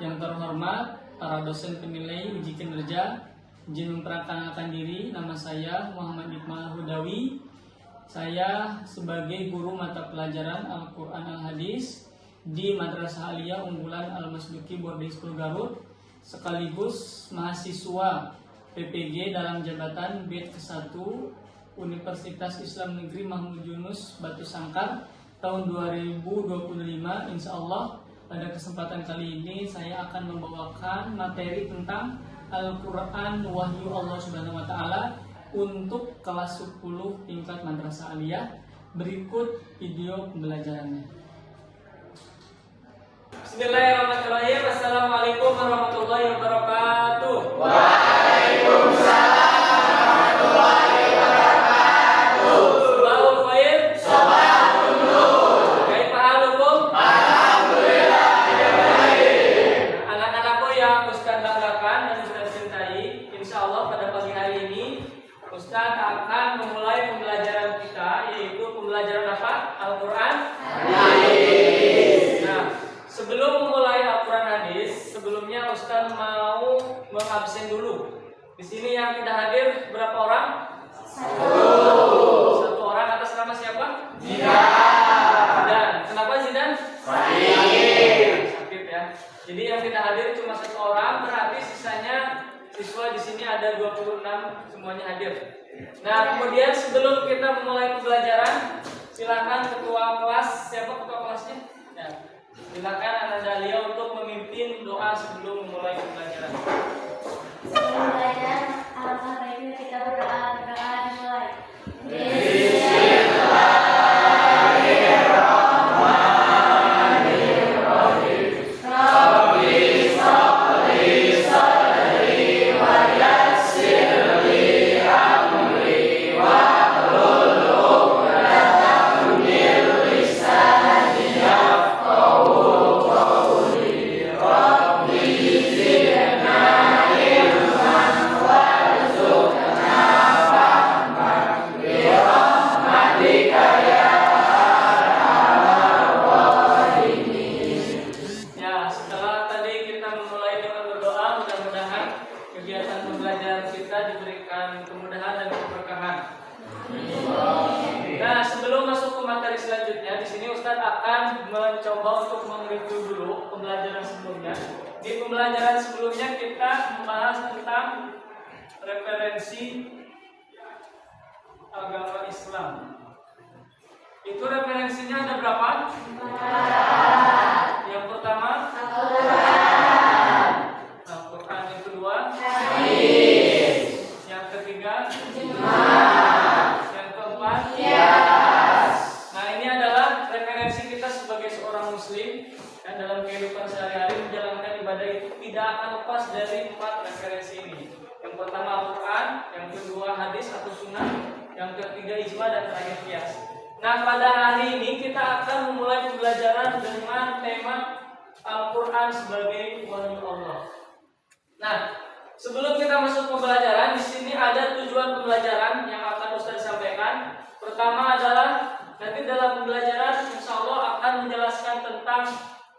Yang terhormat para dosen penilai uji kinerja, izin memperkenalkan diri. Nama saya Muhammad Iqbal Hudawi. Saya sebagai guru mata pelajaran Al-Quran Al-Hadis di Madrasah Aliyah Unggulan Al-Masduki Boarding School Garut, sekaligus mahasiswa PPG dalam jabatan BED ke-1 Universitas Islam Negeri Mahmud Yunus Batu Sangkar tahun 2025. Insya Allah pada kesempatan kali ini saya akan membawakan materi tentang Al-Quran Wahyu Allah Subhanahu Wa Taala untuk kelas 10 tingkat Madrasah Aliyah. Berikut video pembelajarannya. Bismillahirrahmanirrahim. Assalamualaikum warahmatullahi wabarakatuh. Waalaikumsalam warahmatullahi wabarakatuh. Subahul khair. Sabahun nur. Kaifa halukum? Alhamdulillah baik. Anak-anakku yang Ustaz banggakan dan Ustaz cintai, insya Allah pada pagi hari ini Ustaz akan memulai pembelajaran kita, yaitu pembelajaran apa? Al-Quran Hadis. Nah, sebelum memulai Al-Quran Hadis, sebelumnya Ustaz mau mengabsen dulu. Di sini yang tidak hadir berapa orang? Satu orang. Atas nama siapa? Zidan. Kenapa Zidan? Sakit ya. Jadi yang tidak hadir cuma satu orang, berarti sisanya siswa di sini ada 26 semuanya hadir. Nah, kemudian sebelum kita memulai pembelajaran, silakan ketua kelas, siapa ketua kelasnya? Ya. Silakan Anak Dahlia untuk memimpin doa sebelum memulai pembelajaran. Sebelum belajar, alangkah baiknya kita berdoa dimulai. Di pembelajaran sebelumnya kita membahas tentang referensi agama Islam. Itu referensinya ada berapa? Yang pertama Al-Quran, yang kedua Hadis, yang ketiga yang keempat Qiyas. Nah, ini adalah referensi kita sebagai seorang muslim dan dalam kehidupan sehari-hari menjalankan ibadah itu tidak akan lepas dari 4 referensi ini. Yang pertama Al-Quran, yang kedua hadis atau sunnah, yang ketiga ijma, dan terakhir qiyas. Nah, pada hari ini kita akan memulai pembelajaran dengan tema Al-Quran sebagai wahyu Allah. Nah, sebelum kita masuk pembelajaran, di sini ada tujuan pembelajaran yang akan Ustaz sampaikan. Pertama adalah nanti dalam pembelajaran insya Allah akan menjelaskan tentang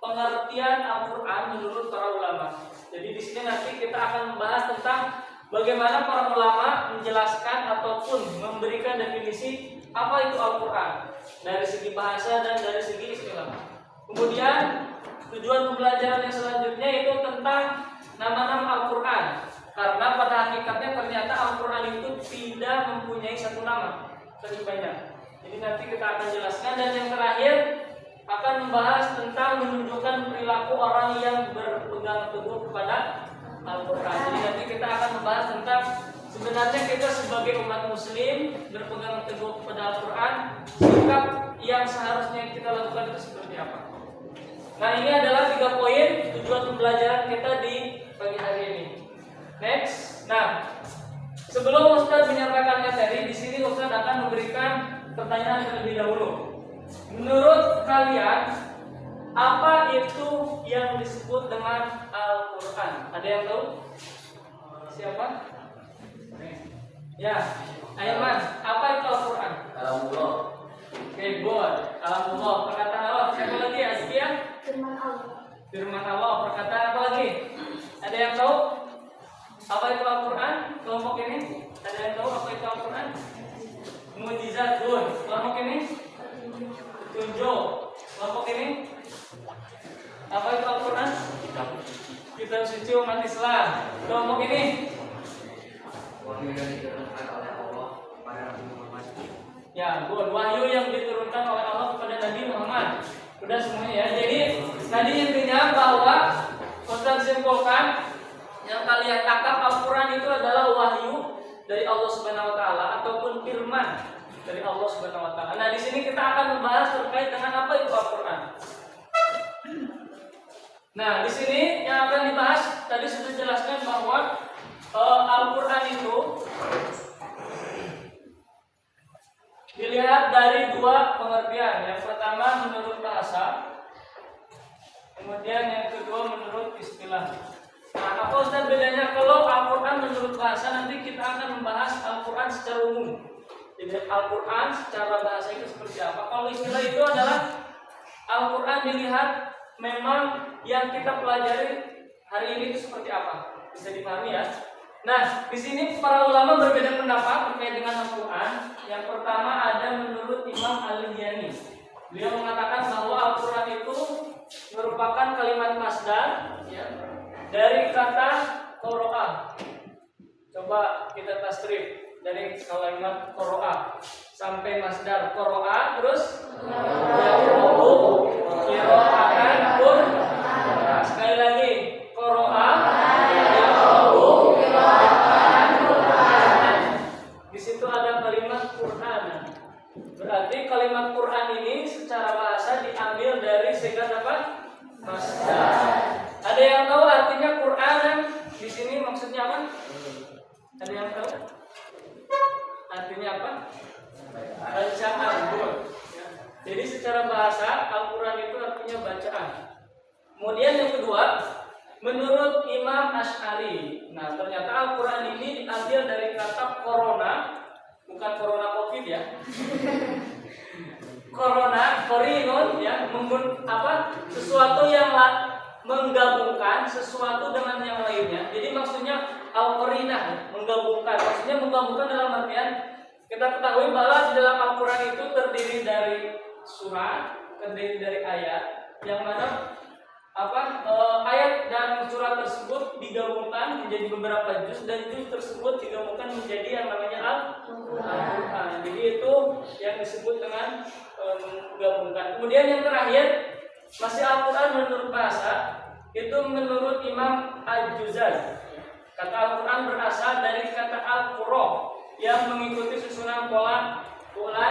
pengertian Al-Quran menurut para ulama. Jadi di sini nanti kita akan membahas tentang bagaimana para ulama menjelaskan ataupun memberikan definisi apa itu Al-Quran dari segi bahasa dan dari segi istilah. Kemudian tujuan pembelajaran yang selanjutnya itu tentang nama-nama Al-Quran. Karena pada hakikatnya ternyata Al-Quran itu tidak mempunyai satu nama, tapi banyak. Jadi nanti kita akan jelaskan. Dan yang terakhir akan membahas tentang menunjukkan perilaku orang yang berpegang teguh kepada Al-Quran. Jadi nanti kita akan membahas tentang sebenarnya kita sebagai umat muslim berpegang teguh kepada Al-Quran, sikap yang seharusnya kita lakukan itu seperti apa. Nah, ini adalah 3 poin tujuan pembelajaran kita di pagi hari ini. Next. Nah, sebelum Ustaz menyampaikan materi, di sini Ustaz akan memberikan pertanyaan terlebih dahulu. Menurut kalian, apa itu yang disebut dengan Al-Quran? Ada yang tahu? Siapa? Ya, Aiman, apa itu Al-Quran? Kalamullah. Oke, good. Kalamullah, perkataan Allah. Siapa lagi? Azkia? Firman Allah. Firman Allah, perkataan apa lagi? Ada yang tahu? Apa itu Al-Quran? Kelompok ini? Ada yang tahu apa itu Al-Quran? Mujizatun. Kelompok ini? Tunjuk. Kelompok ini? Apa itu Al-Quran? Kitab suci umat Islam. Kelompok ini? Ya, wahyu yang diturunkan oleh Allah kepada Nabi Muhammad. Sudah semuanya ya. Jadi tadi intinya bahwa Ustaz simpulkan yang kalian tangkap Al-Quran itu adalah wahyu dari Allah Subhanahu Wa Taala ataupun firman dari Allah Subhanahu Wa Taala. Nah di sini kita akan membahas terkait dengan apa itu Al-Quran. Nah di sini yang akan dibahas tadi sudah dijelaskan bahwa Al-Quran itu dilihat dari dua pengertian. Yang pertama menurut bahasa, kemudian yang kedua menurut istilah. Nah, apa Ustaz bedanya kalau Al-Quran menurut bahasa? Nanti kita akan membahas Al-Quran secara umum. Jadi Al-Quran secara bahasa itu seperti apa? Kalau istilah itu adalah Al-Quran dilihat memang yang kita pelajari hari ini itu seperti apa? Bisa dipahami ya? Nah, di sini para ulama berbeda pendapat terkait dengan Al-Quran. Yang pertama ada menurut Imam Al-Liyani. Beliau mengatakan bahwa Al-Quran itu merupakan kalimat masdar ya, dari kata qoro'ah. Coba kita tasrif dari kalimat qoro'ah sampai masdar qoro'ah, terus yaqra'u qira'atan pun. Sekali lagi qoro'ah yaqra'u qira'atan Qur'an. Di situ ada kalimat Qur'an. Berarti kalimat Qur'an ini secara bahasa diambil dari sigat apa? Masdar. Ada yang tahu artinya Qur'an? Di sini maksudnya apa? Ada yang tahu? Artinya apa? Bacaan. Ya. Jadi secara bahasa Al-Quran itu artinya bacaan. Kemudian yang kedua, menurut Imam Asy'ari. Nah, ternyata Al-Quran ini diambil dari kata corona, bukan corona COVID ya. Corona, korinun ya, sesuatu yang menggabungkan sesuatu dengan yang lainnya. Jadi maksudnya al-qarinah, menggabungkan. Maksudnya menggabungkan dalam artian kita ketahui bahwa di dalam Al-Quran itu terdiri dari surat, terdiri dari ayat, yang mana ayat dan surat tersebut digabungkan menjadi beberapa juz, dan juz tersebut digabungkan menjadi yang namanya Al-Quran. Jadi itu yang disebut dengan menggabungkan. Kemudian yang terakhir masih Al-Quran menurut bahasa, itu menurut Imam Al-Juzari. Kata Al-Quran berasal dari kata Al-Qur'an yang mengikuti susunan pola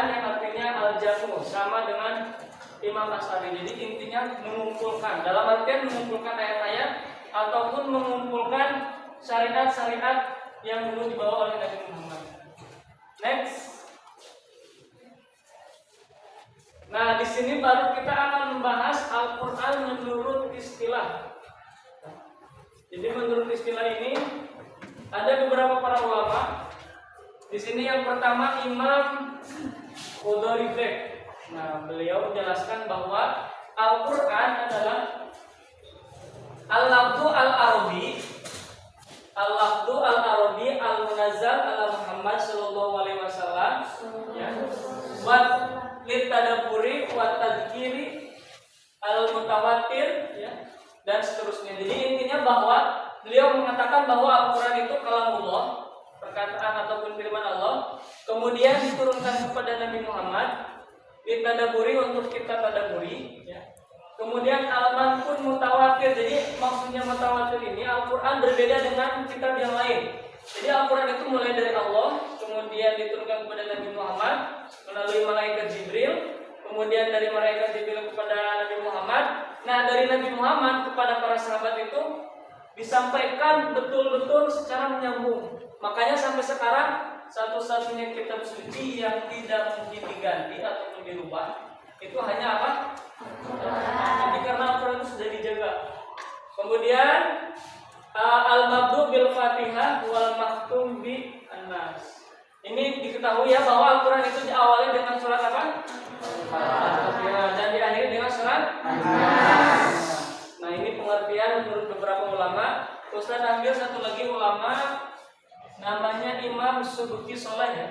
yang artinya al-jamu, sama dengan Imam Asy'ari. Jadi intinya mengumpulkan, dalam artian mengumpulkan ayat-ayat ataupun mengumpulkan syariat-syariat yang dulu dibawa oleh Nabi Muhammad. Next. Nah, di sini baru kita akan membahas Al-Quran menurut istilah. Jadi menurut istilah ini ada beberapa para ulama. Di sini yang pertama Imam Qudoribek. Nah, beliau menjelaskan bahwa Al-Quran adalah Al-Lafdu Al-Arabi, Al-Lafdu Al-Arabi Al-Munazzal ala Muhammad sallallahu alaihi wasallam, ya. Wa litadaburi wa tadhkiri al-mutawatir, ya, dan seterusnya. Jadi intinya bahwa beliau mengatakan bahwa Al-Quran itu kalamullah, perkataan ataupun firman Allah, kemudian diturunkan kepada Nabi Muhammad, ditadaburi untuk kita tadaburi, ya. Kemudian al-manqul mutawatir. Jadi maksudnya mutawatir ini Al-Quran berbeda dengan kitab yang lain. Jadi Al-Quran itu mulai dari Allah, kemudian diturunkan kepada Nabi Muhammad melalui malaikat Jibril, kemudian dari malaikat Jibril kepada Nabi Muhammad. Nah, dari Nabi Muhammad kepada para sahabat itu disampaikan betul-betul secara menyambung. Makanya sampai sekarang satu-satunya kitab suci yang tidak mungkin diganti ataupun dirubah itu hanya apa? Jadi karena Al-Quran itu sudah dijaga. Kemudian al-mabdu bil Fatihah wal maktum bi An-Nas. Ini diketahui ya bahwa Al-Quran itu diawali dengan surat apa? Al-Fatihah dan diakhiri dengan surat An-Nas. Nah, ini pengertian menurut beberapa ulama. Ustaz ambil satu lagi ulama namanya Imam Subuki Soleh ya.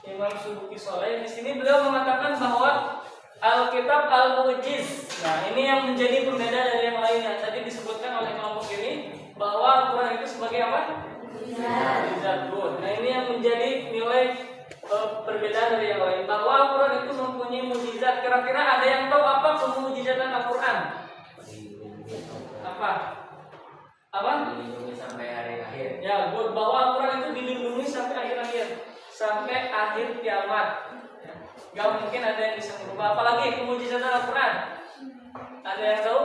Imam Subuki Soleh di sini beliau mengatakan bahwa Alkitab Al-Mu'jiz. Nah, ini yang menjadi pembeda dari yang lainnya. Tadi disebutkan oleh kelompok ini bahwa Al-Quran itu sebagai apa? Mukjizat. Nah, ini yang menjadi nilai perbedaan dari yang lain. Bahwa Al-Quran itu mempunyai mukjizat. Kira-kira ada yang tahu apa pemujizatan Al-Quran? Apa? Dilindungi sampai hari akhir. Ya, bahwa Al-Quran itu dilindungi sampai akhir-akhir, sampai akhir kiamat. Gak mungkin ada yang bisa merubah. Apalagi pemujizatan Al-Quran. Ada yang tahu?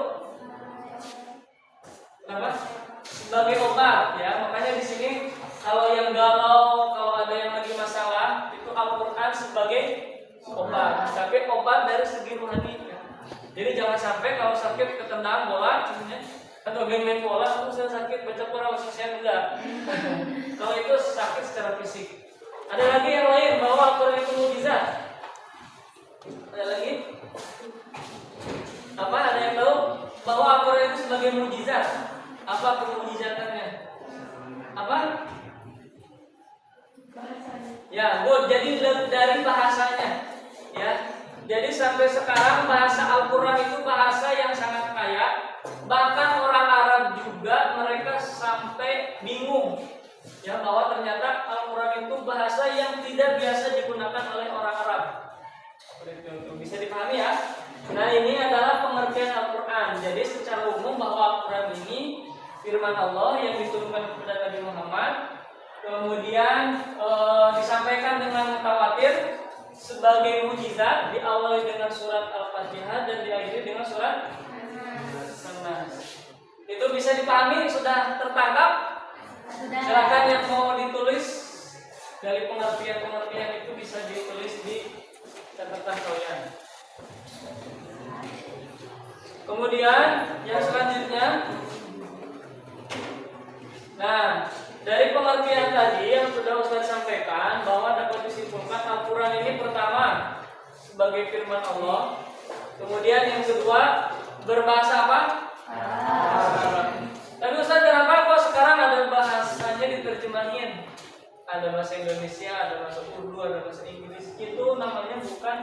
Kenapa? Sebagai obat, ya. Makanya di sini kalau yang galau, kalau ada yang lagi masalah, itu Al-Quran sebagai obat. Tapi obat dari segi rohani. Ya. Jadi jangan sampai kalau sakit ketendang bola, atau main bola, aku saya sakit baca Quran sosial enggak. Kalau itu sakit secara fisik. Ada lagi yang lain bahwa Al-Quran itu mukjizat. Ada lagi? Apa? Ada yang tahu bahwa Al-Quran itu sebagai mukjizat? Apa kemujizatannya? Apa? Ya, good. Jadi dari bahasanya, ya. Jadi sampai sekarang bahasa Al-Quran itu bahasa yang sangat kaya. Bahkan orang Arab juga mereka sampai bingung, ya, bahwa ternyata Al-Quran itu bahasa yang tidak biasa digunakan oleh orang Arab. Bisa dipahami ya? Nah, ini adalah pengertian Al-Quran. Jadi secara umum bahwa Al-Quran ini firman Allah yang diturunkan kepada Nabi Muhammad, kemudian disampaikan dengan mutawatir sebagai mukjizat, diawali dengan surat Al-Fatihah dan diakhiri dengan surat An-Nas. Itu bisa dipahami? Sudah tertangkap? Silakan yang mau ditulis dari pengertian-pengertian itu bisa ditulis di catatan kalian. Kemudian yang selanjutnya, nah, dari pengertian tadi yang sudah Ustaz sampaikan bahwa dapat disimpulkan Al-Quran ini pertama sebagai firman Allah. Kemudian yang kedua berbahasa apa? Arab. Tapi Ustaz, kenapa kok sekarang ada bahasanya diterjemahin? Ada bahasa Indonesia, ada bahasa Urdu, ada bahasa Inggris. Itu namanya bukan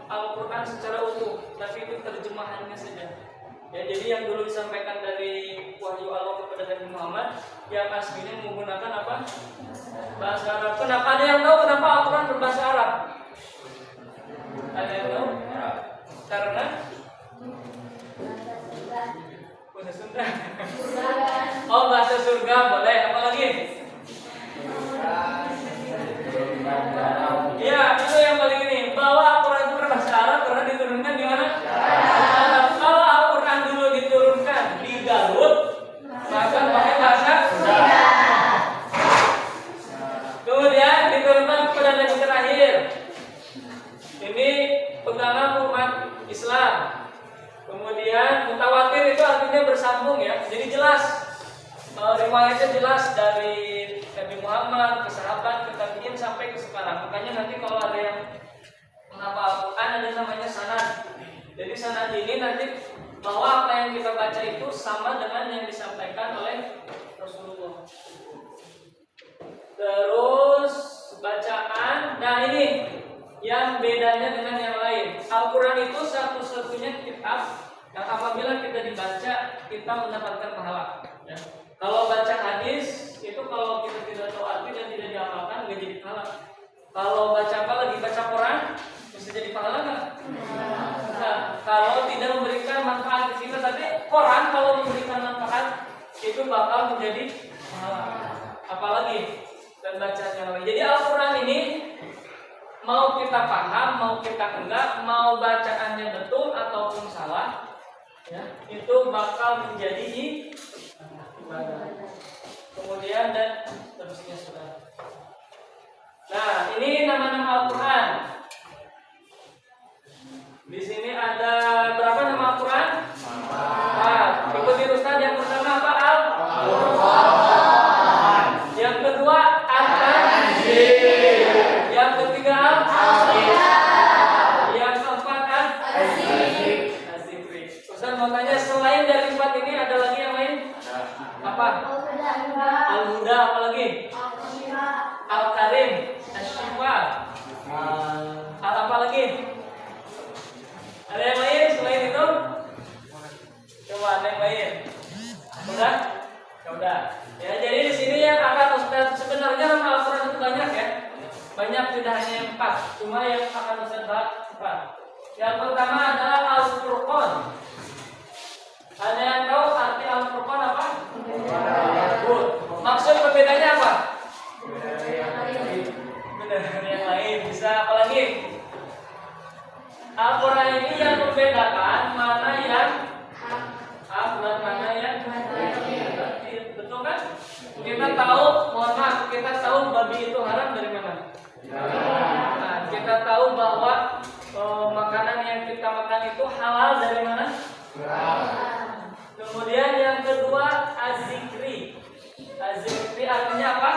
Al-Quran secara utuh, tapi itu terjemahannya saja. Ya, jadi yang dulu disampaikan dari wahyu Allah kepada Nabi Muhammad, yang aslinya menggunakan apa? Bahasa Arab. Kenapa? Ada yang tahu kenapa Al-Quran berbahasa Arab? Ada yang tahu? Karena bahasa Sunda. Oh, bahasa surga boleh. Apa lagi? Ya, itu yang paling ini. Bahwa Al-Quran itu berbahasa Arab karena diturunkan di mana? Kalau Al-Quran dulu diturunkan di Garut, maka pakai bahasa Sunda. Kemudian diturunkan kepada Nabi terakhir. Ini pegangan umat Islam. Kemudian mutawatir itu artinya bersambung ya. Jadi jelas, riwayatnya jelas dari Nabi Muhammad ke sahabat, ke tabi'in sampai ke sekarang. Makanya nanti kalau ada yang menghafal Al-Quran ada namanya sanad. Jadi sanad ini nanti bahwa apa yang kita baca itu sama dengan yang disampaikan oleh Rasulullah. Terus bacaan. Nah, ini yang bedanya dengan yang lain. Al-Quran itu satu-satunya kitab yang apabila kita dibaca kita mendapatkan pahala. Ya. Kalau baca hadis itu kalau kita tidak tahu arti dan tidak dihafalkan nggak jadi pahala. Kalau baca apa lagi baca Quran bisa jadi pahala nggak? Nah, kalau tidak memberikan manfaat ke kita, tapi Quran kalau memberikan manfaat itu bakal menjadi pahala. Apalagi dan bacaan yang lain. Jadi Al-Quran ini mau kita paham, mau kita enggak, mau bacaannya betul ataupun salah, ya, itu bakal menjadi ibadah. Kemudian dan seterusnya sudah. Nah, ini nama-nama Al-Quran. Di sini ada berapa nama Al-Quran? 4. Ikuti Ustaz, yang pertama apa? Al-Quran. Yang kedua Al-Tanzil. Yang ketiga Al-Kitab. Yang keempat Al-Zikr. Ustaz mau tanya Al-Huda, apalagi? Al-Karim, Asy-Syifa. Apa lagi? Ada yang lain selain itu? Coba ada yang lain. Udah? Ya udah. Ya, jadi di sini yang akan Ustaz sebenarnya nama Al-Qur'an itu banyak ya. Banyak, tidak hanya yang 4. Cuma yang akan Ustaz bahas 4. Yang pertama adalah Al-Furqan. Ada yang tahu arti Al-Furqan apa? Good. Maksud perbedaannya apa? Benar, yang lain bisa apa lagi? Al-Quran ini yang membedakan mana yang hak dan mana yang batil. Betul kan? Kita tahu, mohon maaf, kita tahu babi itu haram dari mana? Nah, kita tahu bahwa makanan yang kita makan itu halal dari mana? Kemudian yang kedua Az-Zikri. Az-Zikri artinya apa?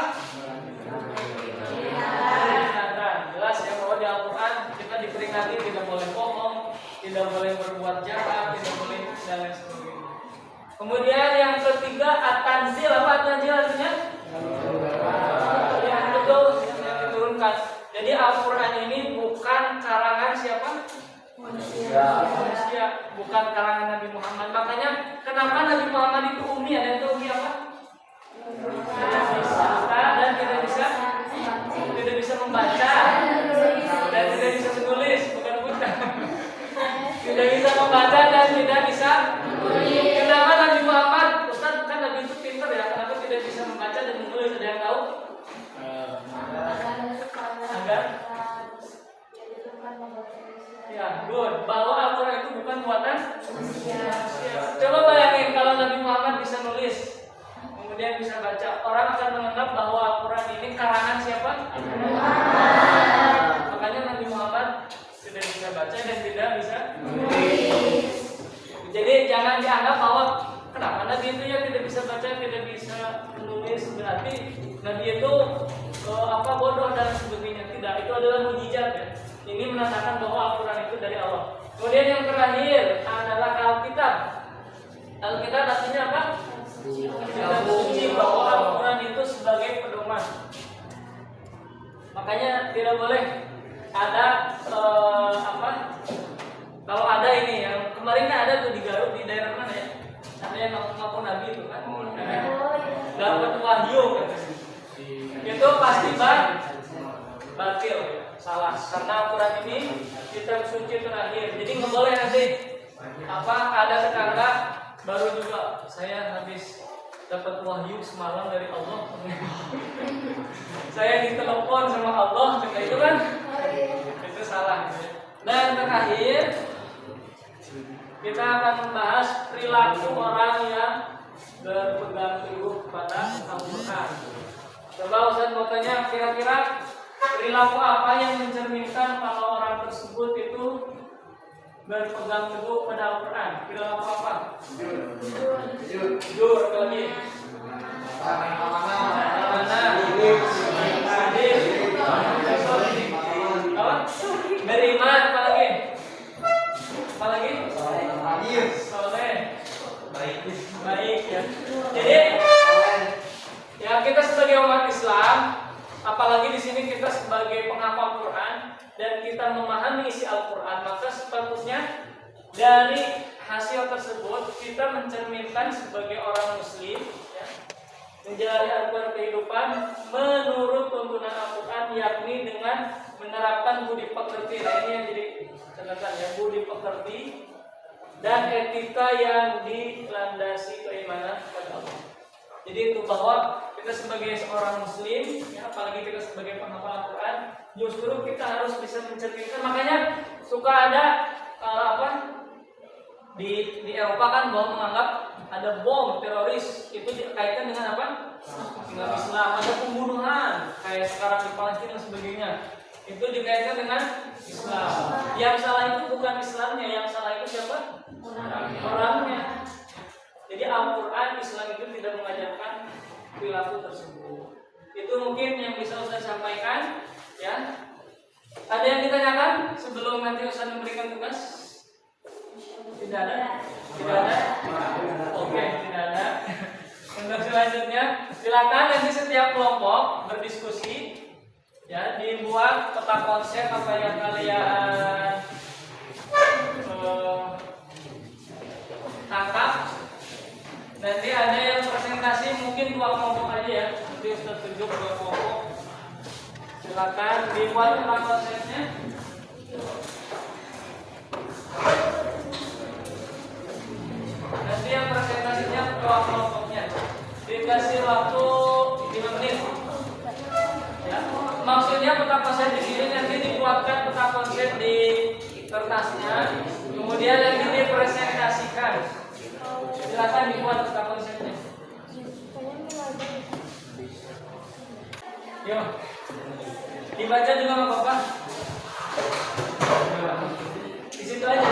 Peringatan. Jelas ya bahwa di Al-Quran kita diperingati tidak boleh bohong, tidak boleh berbuat jahat, tidak boleh dan lain sebagainya. Kemudian yang ketiga At-Tanzil. Apa At-Tanzil artinya? Yang betul, yang diturunkan. Jadi Al-Quran ini bukan karangan siapa? Manusia, bukan karangan Nabi Muhammad. Makanya kenapa Nabi Muhammad itu ummi? Ada yang tahu ummi apa? Tidak bisa dan tidak bisa membaca dan tidak bisa menulis, bukan. Tidak bisa membaca dan tidak bisa menulis. Kenapa Nabi Muhammad? Ustaz, kan Nabi itu pintar ya. Kenapa tidak bisa membaca dan menulis? Ada yang tahu? Agar ya, good. Bahwa Al-Quran itu bukan buatan manusia. Coba bayangin kalau Nabi Muhammad bisa nulis, kemudian bisa baca, orang akan menganggap bahwa Al-Quran ini karangan siapa? Makanya Nabi Muhammad tidak bisa baca dan tidak bisa menulis. Jadi jangan dianggap bahwa kenapa Nabi itu ya tidak bisa baca, tidak bisa menulis, berarti Nabi itu bodoh dan sebagainya. Tidak, itu adalah mukjizat ya. Ini menandakan bahwa Al-Quran itu dari Allah. Kemudian yang terakhir adalah Alkitab. Alkitab artinya apa? Kitab suci, bahwa Al-Quran itu sebagai pedoman. Makanya tidak boleh ada kalau ada ini yang kemarin kan ada tuh di Garut, di daerah mana ya? Ada yang ngaku Nabi itu kan? Dapat wahyu katanya. Itu pasti batil, salah. Karena Al-Quran ini kitab suci terakhir. Jadi nggak boleh nanti ada tetangga baru juga saya habis dapat wahyu semalam dari Allah. Saya ditelepon sama Allah, itu kan? Itu salah. Dan terakhir kita akan membahas perilaku orang yang berpegang teguh kepada Al-Quran. Coba Ustaz mau tanya, kira-kira perilaku apa yang mencerminkan kalau orang tersebut itu berpegang teguh pada Al-Quran? Perilaku apa? Jujur, lagi. Beriman, apa lagi? Soleh. Baik ya. Jadi ya kita sebagai umat Islam, apalagi di sini kita sebagai penghafal Quran dan kita memahami isi Al-Quran, maka sepatutnya dari hasil tersebut kita mencerminkan sebagai orang Muslim ya, menjalani Al-Quran kehidupan menurut tuntunan Al-Quran, yakni dengan menerapkan budi pekerti. Nah, ini yang jadi catatan ya, budi pekerti dan etika yang dilandasi keimanan kepada Allah. Jadi itu bahwa kita sebagai seorang Muslim, ya, apalagi kita sebagai penghafal Al-Quran, justru kita harus bisa mencerminkan. Makanya suka ada di Eropa kan bahwa menganggap ada bom teroris itu dikaitkan dengan apa? Dengan Islam. Ada pembunuhan kayak sekarang di Palestina dan sebagainya, itu dikaitkan dengan Islam. Yang salah itu bukan Islamnya, yang salah itu siapa? Orangnya. Jadi Al-Quran Islam itu tidak mengajarkan perilaku tersebut. Itu mungkin yang bisa Ustaz sampaikan ya. Ada yang ditanyakan sebelum nanti Ustaz memberikan tugas? Tidak ada? Tidak ada? Oke, tidak ada. Untuk selanjutnya silakan nanti setiap kelompok berdiskusi, ya, dibuat peta konsep apa yang kalian tangkap. Nanti ada yang presentasi mungkin 2 kelompok aja ya. Nanti Ustaz tunjuk 2 kelompok. Silakan dibuat peta konsepnya. Nanti yang presentasinya 2 kelompoknya. Dikasih waktu 5 menit. Ya. Maksudnya peta konsep di sini nanti dibuatkan peta konsep di kertasnya, kemudian nanti dipresentasikan. Silakan dibuat peta konsepnya. Yuk, dibaca juga nggak apa-apa. Di situ aja.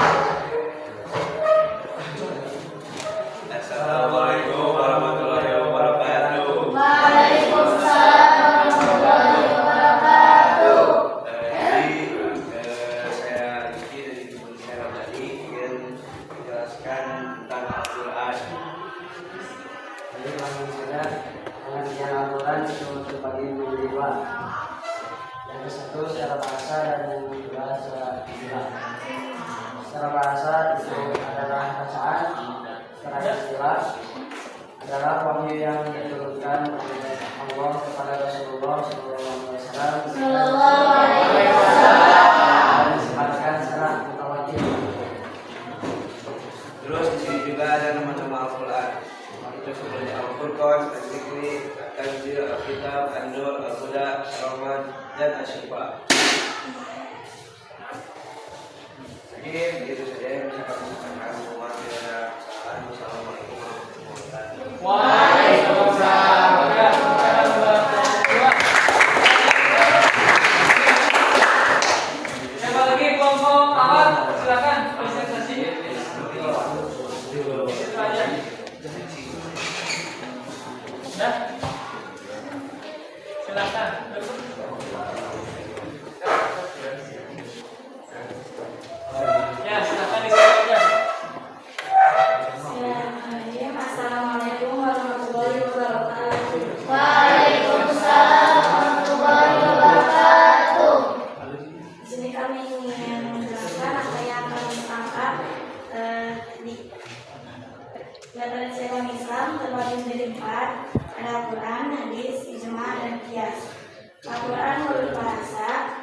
Assalamualaikum warahmatullahi wabarakatuh. Waalaikumsalam warahmatullahi wabarakatuh. Saya Rizky dari Kementerian tadi ingin menjelaskan tentang Al-Quran. Jadi langsung saja pengertian Al-Quran itu terbagi menjadi 2. Yang satu secara bahasa dan yang kedua secara istilah. Secara bahasa itu adalah bacaan, secara istilah adalah wahyu yang diturunkan oleh Allah kepada Rasulullah SAW Sallallahu alaihi wasallam. dan disifatkan secara mutawatir. Terus di sini juga ada nama-nama Al-Quran. Itu seperti Al-Furqan, Al-Zikri, Al-Tanzil, Al-Kitab, An-Nur, Al-Huda, Ar-Rahman, dan Asy-Syifa. Jadi begitu saja yang bisa kami sampaikan. Mohon tidak ada kesalahan. Wassalamualaikum warahmatullahi wabarakatuh. Waalaikumsalam warahmatullahi wabarakatuh. Siapa lagi kelompok awal? Silakan presentasi. Situ aja. Dah. Silakan. Ya, silakan di situ aja. Bismillahirrahmanirrahim. Assalamualaikum warahmatullahi wabarakatuh. Waalaikumsalam warahmatullahi wabarakatuh. Di sini kami ingin menjelaskan apa yang kami tangkap di referensi agama Islam terbagi menjadi 4. Ada Al-Quran, hadis, ijma, dan qiyas. Al-Quran menurut bahasa,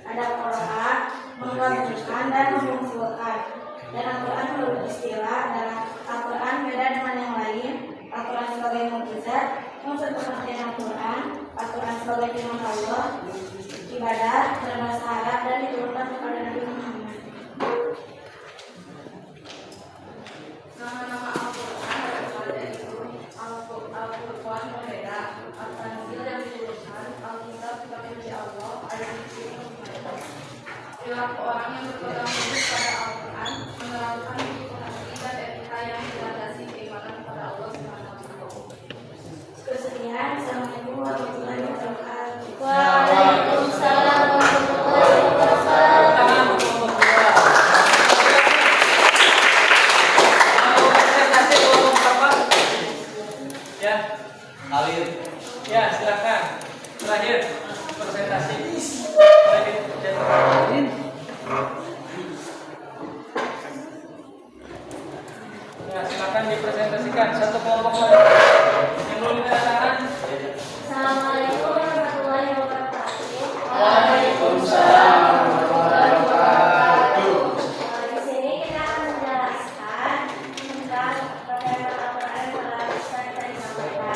ada qiraah, menggabungkan dan mengumpulkan. Dan Al-Quran menurut istilah adalah Al-Quran beda dengan yang lain. Al-Quran sebagai mukjizat, maksud pengertian Al-Quran, Al-Quran sebagai firman Allah, ibadah, berbahasa Arab dan diturunkan kepada Nabi Muhammad. Nama-nama Al-Quran berasal dari Al-Quran berbeda, Al-Tanzil yang diturunkan, Al-Kitab sebagai dari Allah, Al-Zikri perilaku orang yang berpegang teguh pada Al-Quran menerapkan hukum dan etika yang dilandasi keimanan kepada Allah Subhanahu. Kesekian, Assalamualaikum warahmatullahi wabarakatuh. Waalaikumsalam warahmatullahi wabarakatuh. Tangan kelompok 2. Mau presentasi kelompok berapa? Ya. Alir. Ya, silakan. Terakhir presentasi. Ya, silakan dipresentasikan satu kelompok lagi. Yang belum ditandatangan. Assalamualaikum warahmatullahi wabarakatuh. Waalaikumsalam warahmatullahi wabarakatuh. Di sini kita akan menjelaskan tentang bagaimana Al-Quran bisa kita disampaikan.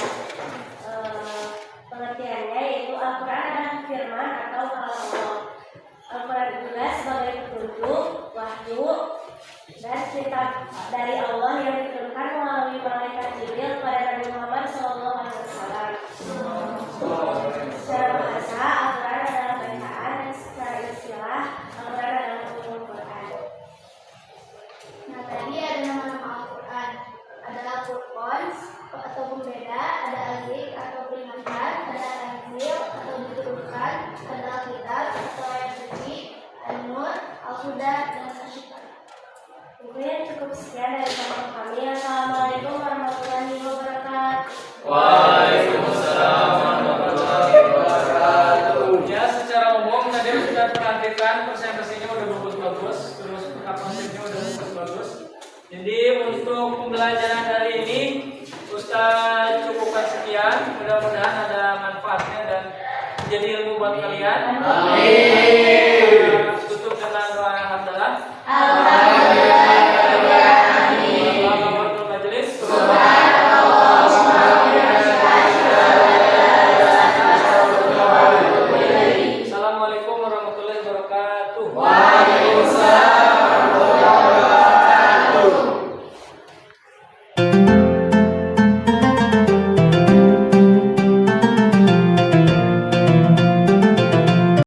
Pengertiannya yaitu Al-Quran adalah firman atau kalam Allah. Al-Quran juga sebagai petunjuk, wahyu, dan kitab dari Allah yang diturunkan melalui malaikat Jibril kepada Nabi manfaatnya dan menjadi ilmu buat kalian. Tutup dengan doa alhamdulillah.